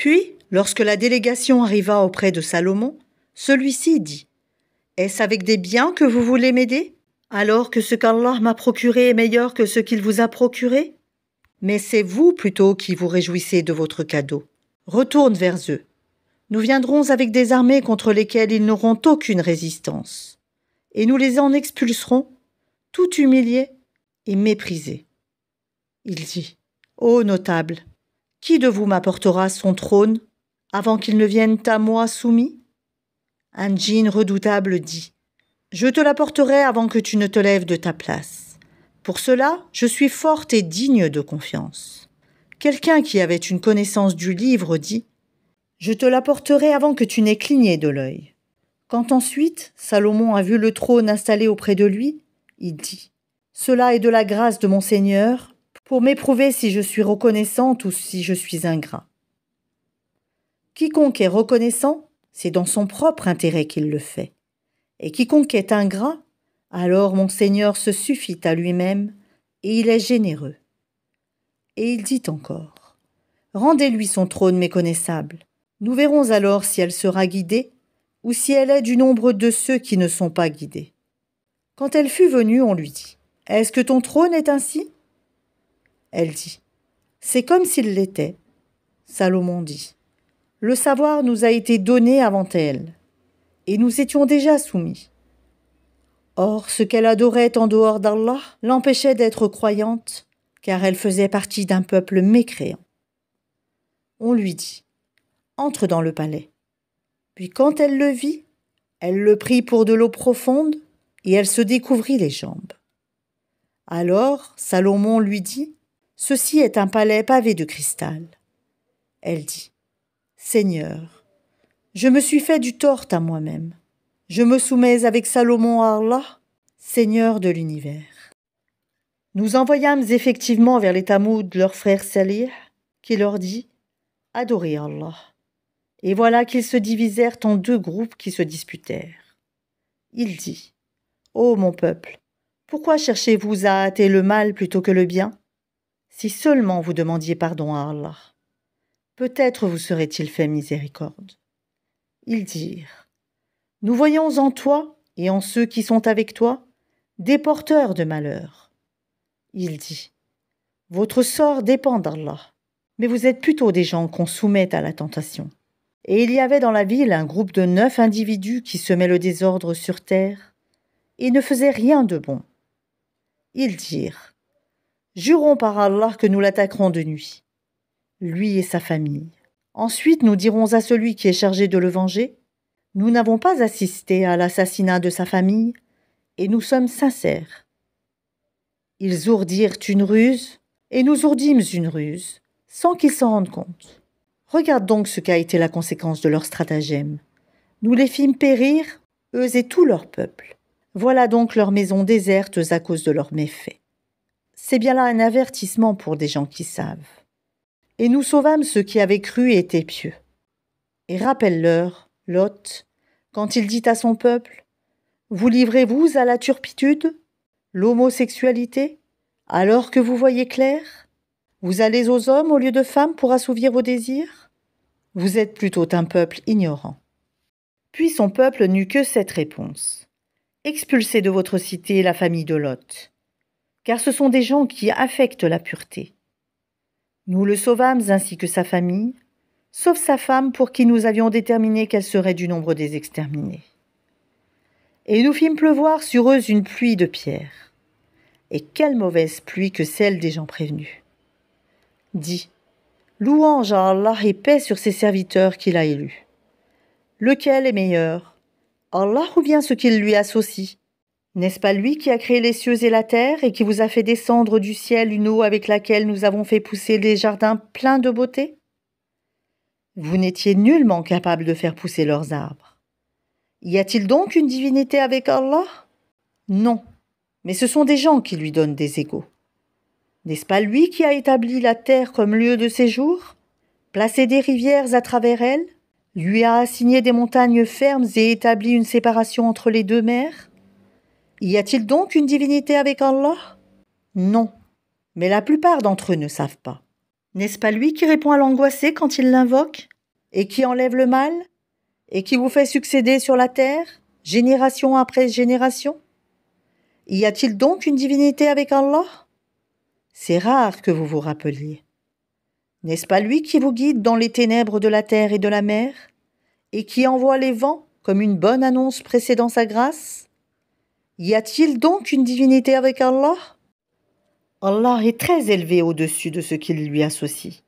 Puis, lorsque la délégation arriva auprès de Salomon, celui-ci dit « Est-ce avec des biens que vous voulez m'aider, alors que ce qu'Allah m'a procuré est meilleur que ce qu'il vous a procuré? Mais c'est vous plutôt qui vous réjouissez de votre cadeau. Retourne vers eux. Nous viendrons avec des armées contre lesquelles ils n'auront aucune résistance, et nous les en expulserons, tout humiliés et méprisés. » Il dit « Ô notable, qui de vous m'apportera son trône avant qu'il ne vienne à moi soumis ?» Un djinn redoutable dit « Je te l'apporterai avant que tu ne te lèves de ta place. Pour cela, je suis forte et digne de confiance. » Quelqu'un qui avait une connaissance du livre dit « Je te l'apporterai avant que tu n'aies cligné de l'œil. » Quand ensuite Salomon a vu le trône installé auprès de lui, il dit « Cela est de la grâce de mon Seigneur pour m'éprouver si je suis reconnaissante ou si je suis ingrat. Quiconque est reconnaissant, c'est dans son propre intérêt qu'il le fait. Et quiconque est ingrat, alors mon Seigneur se suffit à lui-même et il est généreux. » Et il dit encore « Rendez-lui son trône méconnaissable. Nous verrons alors si elle sera guidée ou si elle est du nombre de ceux qui ne sont pas guidés. » Quand elle fut venue, on lui dit « Est-ce que ton trône est ainsi ?» Elle dit « C'est comme s'il l'était. » Salomon dit « Le savoir nous a été donné avant elle, et nous étions déjà soumis. Or, ce qu'elle adorait en dehors d'Allah l'empêchait d'être croyante, car elle faisait partie d'un peuple mécréant. » On lui dit « Entre dans le palais. » Puis quand elle le vit, elle le prit pour de l'eau profonde, et elle se découvrit les jambes. Alors Salomon lui dit « Ceci est un palais pavé de cristal. » Elle dit « Seigneur, je me suis fait du tort à moi-même. Je me soumets avec Salomon à Allah, Seigneur de l'univers. » Nous envoyâmes effectivement vers les Tamoud leur frère Salih, qui leur dit « Adorez Allah. » Et voilà qu'ils se divisèrent en 2 groupes qui se disputèrent. Il dit « Ô mon peuple, pourquoi cherchez-vous à hâter le mal plutôt que le bien? Si seulement vous demandiez pardon à Allah, peut-être vous serait-il fait miséricorde. » Ils dirent « Nous voyons en toi et en ceux qui sont avec toi des porteurs de malheur. » Il dit « Votre sort dépend d'Allah, mais vous êtes plutôt des gens qu'on soumet à la tentation. » Et il y avait dans la ville un groupe de 9 individus qui semaient le désordre sur terre et ne faisaient rien de bon. Ils dirent « Jurons par Allah que nous l'attaquerons de nuit, lui et sa famille. Ensuite nous dirons à celui qui est chargé de le venger « Nous n'avons pas assisté à l'assassinat de sa famille et nous sommes sincères. » Ils ourdirent une ruse et nous ourdîmes une ruse, sans qu'ils s'en rendent compte. Regarde donc ce qu'a été la conséquence de leur stratagème. Nous les fîmes périr, eux et tout leur peuple. Voilà donc leurs maisons désertes à cause de leurs méfaits. C'est bien là un avertissement pour des gens qui savent. Et nous sauvâmes ceux qui avaient cru et étaient pieux. Et rappelle-leur, Lot, quand il dit à son peuple « Vous livrez-vous à la turpitude, l'homosexualité, alors que vous voyez clair? Vous allez aux hommes au lieu de femmes pour assouvir vos désirs? Vous êtes plutôt un peuple ignorant. » Puis son peuple n'eut que cette réponse. « Expulsez de votre cité la famille de Lot, car ce sont des gens qui affectent la pureté. » Nous le sauvâmes ainsi que sa famille, sauf sa femme pour qui nous avions déterminé qu'elle serait du nombre des exterminés. Et nous fîmes pleuvoir sur eux une pluie de pierres. Et quelle mauvaise pluie que celle des gens prévenus. Dis, louange à Allah et paix sur ses serviteurs qu'il a élus. Lequel est meilleur, Allah ou bien ce qu'il lui associe? N'est-ce pas lui qui a créé les cieux et la terre et qui vous a fait descendre du ciel une eau avec laquelle nous avons fait pousser des jardins pleins de beauté? Vous n'étiez nullement capable de faire pousser leurs arbres. Y a-t-il donc une divinité avec Allah? Non, mais ce sont des gens qui lui donnent des égaux. N'est-ce pas lui qui a établi la terre comme lieu de séjour, placé des rivières à travers elle, lui a assigné des montagnes fermes et établi une séparation entre les 2 mers? Y a-t-il donc une divinité avec Allah? Non, mais la plupart d'entre eux ne savent pas. N'est-ce pas lui qui répond à l'angoissé quand il l'invoque? et qui enlève le mal, et qui vous fait succéder sur la terre, génération après génération? Y a-t-il donc une divinité avec Allah? C'est rare que vous vous rappeliez. N'est-ce pas lui qui vous guide dans les ténèbres de la terre et de la mer, et qui envoie les vents comme une bonne annonce précédant sa grâce? Y a-t-il donc une divinité avec Allah? Allah est très élevé au-dessus de ce qu'il lui associe.